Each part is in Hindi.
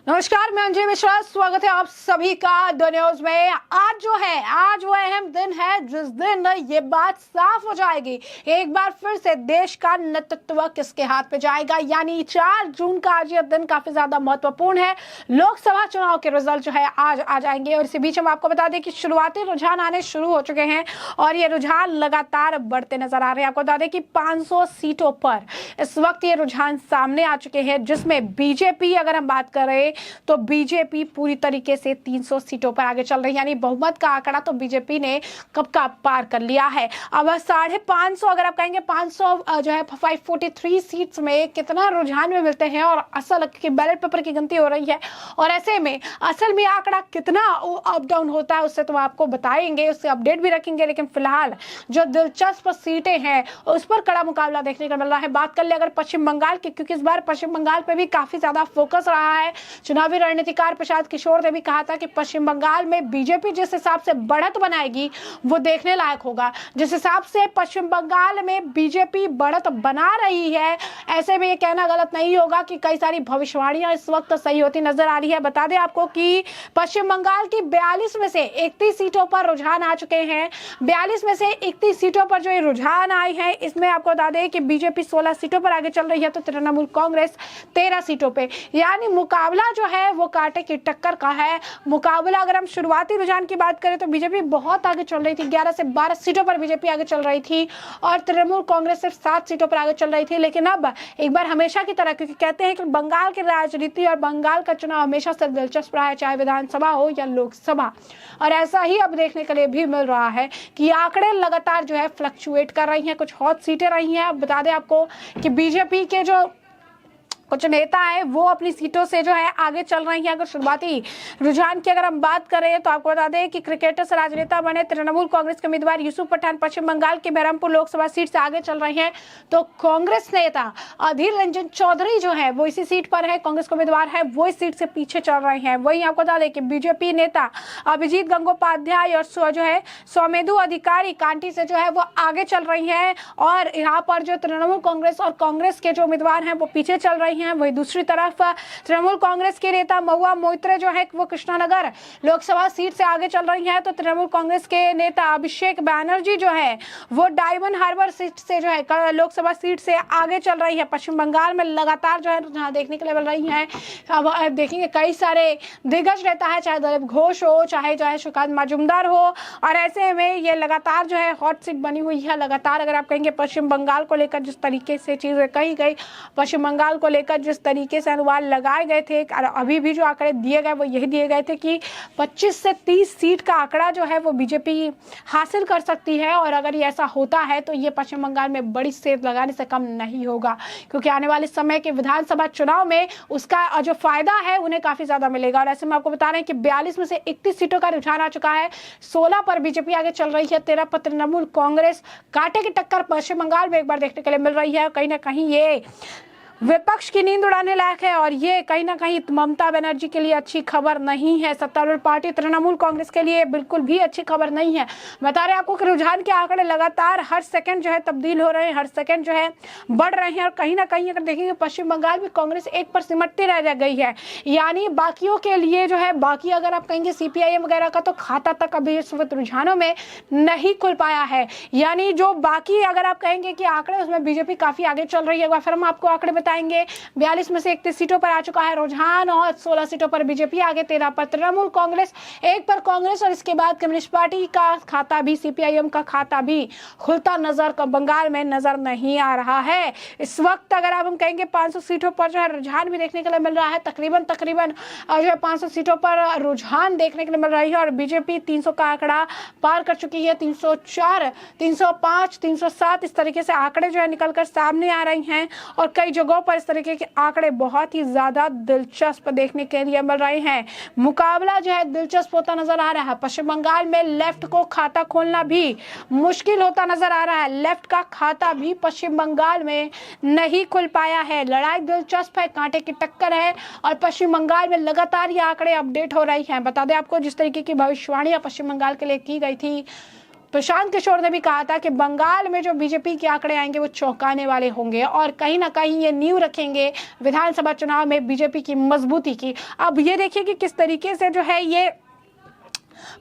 नमस्कार, मैं अंजलि मिश्रा। स्वागत है आप सभी का द न्यूज में। आज वो अहम दिन है जिस दिन ये बात साफ हो जाएगी एक बार फिर से देश का नेतृत्व किसके हाथ में जाएगा। यानी 4 जून का आज ये दिन काफी ज्यादा महत्वपूर्ण है। लोकसभा चुनाव के रिजल्ट जो है आज आ जाएंगे और इसी बीच हम आपको बता दें कि शुरुआती रुझान आने शुरू हो चुके हैं और ये रुझान लगातार बढ़ते नजर आ रहे हैं। आपको बता दें कि 500 सीटों पर इस वक्त ये रुझान सामने आ चुके हैं, जिसमें बीजेपी, अगर हम बात करें तो बीजेपी पूरी तरीके से 300 सीटों पर आगे चल रही है। यानी बहुमत का आंकड़ा तो बीजेपी ने कब का पार कर लिया है। अब 550, अगर आप कहेंगे 500 जो है 543 सीट्स में कितना रुझान में मिलते हैं और असल की बैलेट पेपर की गिनती हो रही है और ऐसे में असल में आंकड़ा कितना अप डाउन होता है उससे तो आपको बताएंगे, उससे अपडेट भी रखेंगे। लेकिन फिलहाल जो दिलचस्प सीटें हैं उस पर कड़ा मुकाबला देखने को मिल रहा है। बात कर ले अगर पश्चिम बंगाल की, क्योंकि इस बार पश्चिम बंगाल पे भी काफी ज्यादा फोकस रहा है। चुनावी रणनीतिकार प्रशांत किशोर ने भी कहा था कि पश्चिम बंगाल में बीजेपी जिस हिसाब से बढ़त बनाएगी वो देखने लायक होगा। जिस हिसाब से पश्चिम बंगाल में बीजेपी बढ़त बना रही है, ऐसे में ये कहना गलत नहीं होगा कि कई सारी भविष्यवाणियां इस वक्त सही होती नजर आ रही है। बता दें आपको कि पश्चिम बंगाल की 42 में से 31 सीटों पर रुझान आ चुके हैं। 42 में से 31 सीटों पर जो ये रुझान आए हैं, इसमें आपको बता दें कि बीजेपी 16 सीटों पर आगे चल रही है तो तृणमूल कांग्रेस 13 सीटों पे। यानी मुकाबला जो है वो कांटे की टक्कर का है। मुकाबला अगर हम शुरुआती रुझान की बात करें तो बीजेपी बहुत आगे चल रही थी, 11 से 12 सीटों पर बीजेपी आगे चल रही थी और तृणमूल कांग्रेस सिर्फ 7 सीटों पर आगे चल रही थी। लेकिन अब एक बार हमेशा की तरह, क्योंकि कहते हैं कि बंगाल की राजनीति और बंगाल का चुनाव हमेशा से दिलचस्प रहा है, चाहे विधानसभा हो या लोकसभा, और ऐसा ही अब देखने के लिए भी मिल रहा है कि आंकड़े लगातार जो है फ्लक्चुएट कर रही हैं। कुछ हॉट सीटें रही हैं। बता दें आपको कि बीजेपी के जो कुछ नेता है वो अपनी सीटों से जो है आगे चल रही हैं। अगर शुरुआती रुझान की अगर हम बात करें तो आपको बता दें कि क्रिकेटर से राजनेता बने तृणमूल कांग्रेस के उम्मीदवार यूसुफ पठान पश्चिम बंगाल के बहरमपुर लोकसभा सीट से आगे चल रहे हैं। तो कांग्रेस नेता अधीर रंजन चौधरी जो है वो इसी सीट पर है, कांग्रेस के उम्मीदवार है, वो इस सीट से पीछे चल रहे हैं। वहीं आपको बता दें कि बीजेपी नेता अभिजीत गंगोपाध्याय और जो है सौमेधु अधिकारी कांटी से जो है वो आगे चल रही है और यहाँ पर जो तृणमूल कांग्रेस और कांग्रेस के जो उम्मीदवार हैं वो पीछे चल रही हैं। वही दूसरी तरफ तृणमूल कांग्रेस के नेता महुआ मोइत्रे जो है वो कृष्णानगर लोकसभा सीट से आगे चल रही हैं। तो तृणमूल कांग्रेस के नेता अभिषेक बैनर्जी जो है वो डायमंड हार्बर सीट से जो है लोकसभा सीट से आगे चल रही है। पश्चिम बंगाल में लगातार जो है जहाँ देखने के लिए मिल रही है, अब देखेंगे कई सारे दिग्गज नेता है, चाहे दिलीप घोष हो, चाहे सुकांत मजूमदार हो, और ऐसे में ये लगातार जो है हॉट सीट बनी हुई है। लगातार अगर आप कहेंगे पश्चिम बंगाल को लेकर जिस तरीके से चीजें कही गई, पश्चिम बंगाल को लेकर जिस तरीके से अनुमान लगाए गए थे, अभी भी जो आंकड़े दिए गए वो यही दिए गए थे कि 25 से 30 सीट का आंकड़ा जो है वो बीजेपी हासिल कर सकती है। और अगर ये ऐसा होता है तो ये पश्चिम बंगाल में बड़ी सेध लगाने से कम नहीं होगा, क्योंकि आने वाले समय के विधानसभा चुनाव में उसका जो फायदा है उन्हें काफी ज्यादा मिलेगा। और ऐसे में आपको बता रहे हैं कि 42 में से 31 सीटों का रुझान आ चुका है। 16 पर बीजेपी आगे चल रही है, 13 पर तृणमूल कांग्रेस। कांटे की टक्कर पश्चिम बंगाल में एक बार देखने के लिए मिल रही है। कहीं ना कहीं ये विपक्ष की नींद उड़ाने लायक है और ये कहीं ना कहीं ममता बनर्जी के लिए अच्छी खबर नहीं है। सत्तारूढ़ पार्टी तृणमूल कांग्रेस के लिए बिल्कुल भी अच्छी खबर नहीं है। बता रहे आपको कि रुझान के आंकड़े लगातार हर सेकंड जो है तब्दील हो रहे हैं, हर सेकंड जो है बढ़ रहे हैं। और कहीं ना कहीं अगर देखेंगे पश्चिम बंगाल में कांग्रेस एक पर सिमटती रह गई है। यानी बाकियों के लिए जो है, बाकी अगर आप कहेंगे सीपीआईएम वगैरह का तो खाता तक अभी इस वक्त रुझानों में नहीं खुल पाया है। यानी जो बाकी अगर आप कहेंगे कि आंकड़े, उसमें बीजेपी काफी आगे चल रही है। फिर हम आपको आंकड़े बताएंगे। 42 में से 31 सीटों पर आ चुका है रुझान और 16 सीटों पर बीजेपी आगे, 13 पर तृणमूल कांग्रेस, 1 पर कांग्रेस और इसके बाद कम्युनिस्ट पार्टी का खाता भी, सीपीआईएम का खाता भी खुलता नजर बंगाल में नजर नहीं आ रहा है। इस वक्त अगर आप हम कहेंगे 500 सीटों पर जो है रुझान भी देखने के लिए मिल रहा है। तकरीबन जो है 500 सीटों पर रुझान देखने के लिए मिल रही है और बीजेपी 300 का आंकड़ा पार कर चुकी है। 304, 305, 307 इस तरीके से आंकड़े जो है निकलकर सामने आ रही हैं और कई जगहों पर इस तरीके के आंकड़े बहुत ही ज्यादा दिलचस्प देखने के लिए मिल रहे हैं। मुकाबला जो है दिलचस्प होता नजर आ रहा है। पश्चिम बंगाल में लेफ्ट को खाता खोलना भी मुश्किल होता नजर आ रहा है। लेफ्ट का खाता भी पश्चिम बंगाल में नहीं खुल पाया है। लड़ाई दिलचस्प है, कांटे की टक्कर है और पश्चिम बंगाल में लगातार ये आंकड़े अपडेट हो रही हैं। बता दें आपको जिस तरीके की भविष्यवाणियां पश्चिम बंगाल के लिए की गई थी प्रशांत किशोर ने भी कहा था कि बंगाल में जो बीजेपी के आंकड़े आएंगे वो चौंकाने वाले होंगे और कहीं ना कहीं ये नींव रखेंगे विधानसभा चुनाव में बीजेपी की मजबूती की। अब ये देखिए कि किस तरीके से जो है ये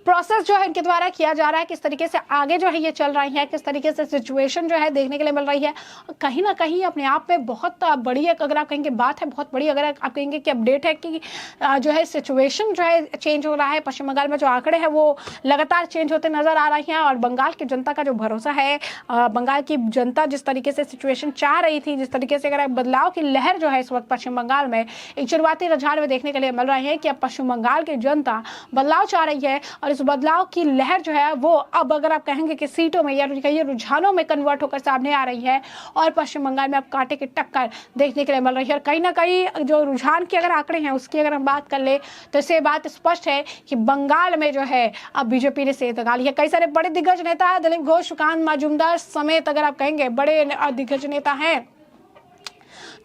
प्रोसेस जो है इनके द्वारा किया जा रहा है, किस तरीके से आगे जो है ये चल रही है, किस तरीके से सिचुएशन जो है देखने के लिए मिल रही है। कहीं ना कहीं अपने आप में बहुत बड़ी एक, अगर आप कहेंगे बात है, बहुत बड़ी अगर आप कहेंगे कि अपडेट है कि जो है सिचुएशन जो है चेंज हो रहा है। पश्चिम बंगाल में जो आंकड़े हैं वो लगातार चेंज होते नजर आ रहे हैं और बंगाल की जनता का जो भरोसा है, बंगाल की जनता जिस तरीके से सिचुएशन चाह रही थी, जिस तरीके से अगर बदलाव की लहर जो है इस वक्त पश्चिम बंगाल में एक शुरुआती रुझान में देखने के लिए मिल रहे हैं कि अब पश्चिम बंगाल की जनता बदलाव चाह रही है और इस बदलाव की लहर जो है वो अब अगर आप कहेंगे कि सीटों में या कहीं रुझानों में कन्वर्ट होकर सामने आ रही है और पश्चिम बंगाल में अब कांटे की टक्कर देखने के लिए मिल रही है। और कहीं ना कहीं जो रुझान के अगर आंकड़े हैं उसकी अगर हम बात कर ले तो इससे बात स्पष्ट है कि बंगाल में जो है अब बीजेपी ने सेंध लगा ली है। कई सारे बड़े दिग्गज नेता दिलीप घोष, सुकांत मजूमदार समेत अगर आप कहेंगे बड़े दिग्गज नेता हैं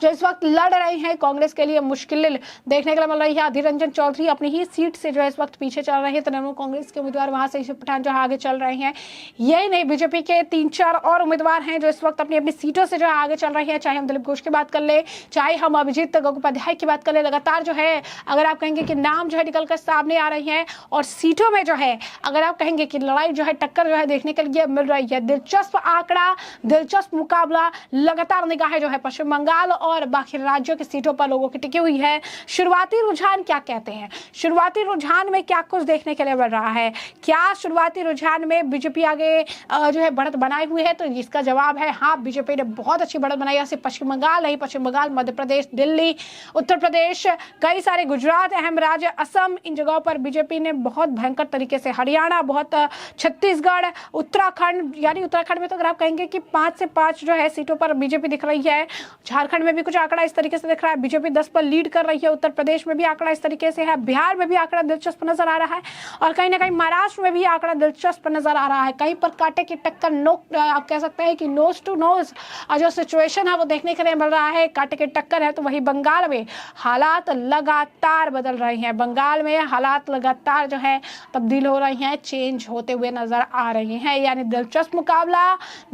जो इस वक्त लड़ रहे हैं कांग्रेस के लिए। मुश्किल देखने के लिए मिल रही है। अधीर रंजन चौधरी अपनी ही सीट से जो है इस वक्त पीछे चल रहे हैं। तृणमूल कांग्रेस के उम्मीदवार वहां से यूसुफ पठान जो आगे चल रहे हैं। यही नहीं, बीजेपी के 3-4 और उम्मीदवार हैं जो इस वक्त अपनी अपनी सीटों से जो है आगे चल रहे हैं। चाहे हम दिलीप घोष की बात कर ले, चाहे हम अभिजीत गंगोपाध्याय की बात कर ले, लगातार जो है अगर आप कहेंगे कि नाम जो है निकल कर सामने आ रही है और सीटों में जो है अगर आप कहेंगे कि लड़ाई जो है टक्कर जो है देखने के लिए मिल रही है। दिलचस्प आंकड़ा, दिलचस्प मुकाबला, लगातार निगाहें जो है पश्चिम बंगाल और बाकी राज्यों की सीटों पर लोगों की टिकी हुई है। शुरुआती रुझान क्या कहते हैं, शुरुआती रुझान में क्या कुछ देखने के लिए मिल रहा है, क्या शुरुआती रुझान में बीजेपी आगे जो है बढ़त बनाए हुए है? तो इसका जवाब है हाँ, बीजेपी ने बहुत अच्छी बढ़त बनाई है। सिर्फ पश्चिम बंगाल नहीं, पश्चिम बंगाल, मध्य प्रदेश, दिल्ली, उत्तर प्रदेश, कई सारे गुजरात, अहम राज्य, असम, इन जगहों पर बीजेपी ने बहुत भयंकर तरीके से, हरियाणा, बहुत छत्तीसगढ़, उत्तराखंड, यानी उत्तराखंड में तो अगर आप कहेंगे कि 5 से 5 जो है सीटों पर बीजेपी दिख रही है। झारखंड में भी कुछ आंकड़ा इस तरीके से दिख रहा है, बीजेपी 10 पर लीड कर रही है। उत्तर प्रदेश में भी आंकड़ा इस तरीके से है, बिहार में भी आंकड़ा दिलचस्प नजर आ रहा है और कहीं ना कहीं महाराष्ट्र में भी आंकड़ा दिलचस्प नजर आ रहा है। कहीं पर कांटे की टक्कर, आप कह सकते हैं कि नोज टू नोज जो सिचुएशन है वो देखने के लिए मिल रहा है, कांटे की टक्कर है। तो वही बंगाल में हालात लगातार बदल रहे हैं, बंगाल में हालात लगातार जो है तब्दील हो रही हैं, चेंज होते हुए नजर आ रही हैं। यानी दिलचस्प मुकाबला,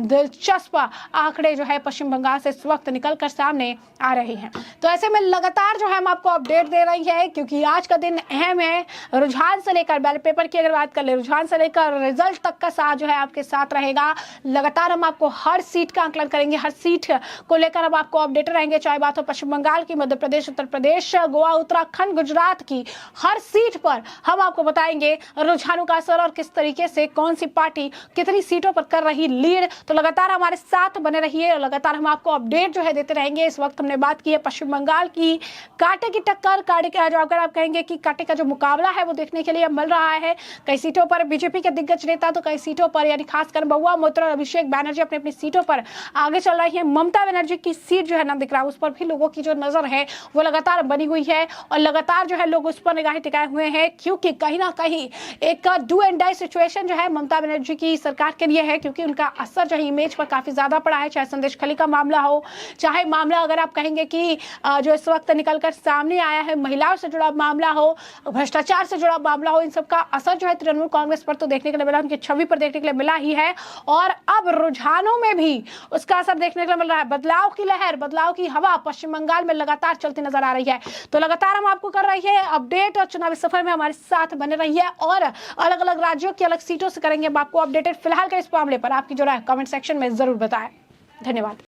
दिलचस्प आंकड़े जो है पश्चिम बंगाल से इस वक्त निकल कर सामने आ रहे हैं। तो ऐसे में लगातार जो है हम आपको अपडेट दे रही है क्योंकि आज का दिन अहम है। रुझान से लेकर बैलेट पेपर की अगर बात कर ले, रुझान से लेकर रिजल्ट तक का साथ जो है आपके साथ रहेगा। लगातार हम आपको हर सीट का आंकलन करेंगे, हर सीट को लेकर हम आपको अपडेट रहेंगे, चाहे बात हो पश्चिम बंगाल की, मध्य प्रदेश, उत्तर प्रदेश, गोवा, उत्तराखंड, गुजरात की। हर सीट पर हम आपको बताएंगे रुझानों का असर और किस तरीके से कौन सी पार्टी कितनी सीटों पर कर रही लीड। तो लगातार हमारे साथ बने रहिए, लगातार हम आपको अपडेट जो है देते रहेंगे। इस वक्त हमने बात की है पश्चिम बंगाल की, कांटे की टक्कर, कांटे का जो अगर आप कहेंगे कि कांटे का जो मुकाबला है वो देखने के लिए मिल रहा है। कई सीटों पर बीजेपी के दिग्गज नेता, तो कई सीटों पर यानी खासकर बहुआ मोइत्रा और अभिषेक बैनर्जी अपनी अपनी सीटों पर आगे चल रही है। ममता बनर्जी की सीट जो है ना दिख रहा है, उस पर भी लोगों की जो नजर है वो लगातार बनी हुई है और लगातार जो है लोग उस पर निगाहें टिकाए हुए हैं क्योंकि कहीं ना कहीं एक डू एंड डाई सिचुएशन जो है ममता बनर्जी की सरकार के लिए है, क्योंकि उनका असर जो है इमेज पर काफी ज्यादा पड़ा है। चाहे संदेश खली का मामला हो, चाहे मामला अगर आप कहेंगे कि जो इस वक्त निकलकर सामने आया है महिलाओं से जुड़ा मामला हो, भ्रष्टाचार से जुड़ा मामला हो, इन सब का असर जो है तृणमूल कांग्रेस पर तो देखने के लिए मिला, उनकी छवि पर देखने के लिए मिला ही है और अब रुझानों में भी उसका असर देखने के लिए मिल रहा है। बदलाव की लहर, बदलाव की हवा पश्चिम बंगाल में लगातार चलती नजर आ रही है। तो लगातार हम आपको कर रही है अपडेट और चुनावी सफर में हमारे साथ बने रहिए और अलग अलग राज्यों की अलग सीटों से करेंगे हम आपको अपडेटेड। फिलहाल के इस मामले पर आपकी जो राय कमेंट सेक्शन में जरूर बताएं। धन्यवाद।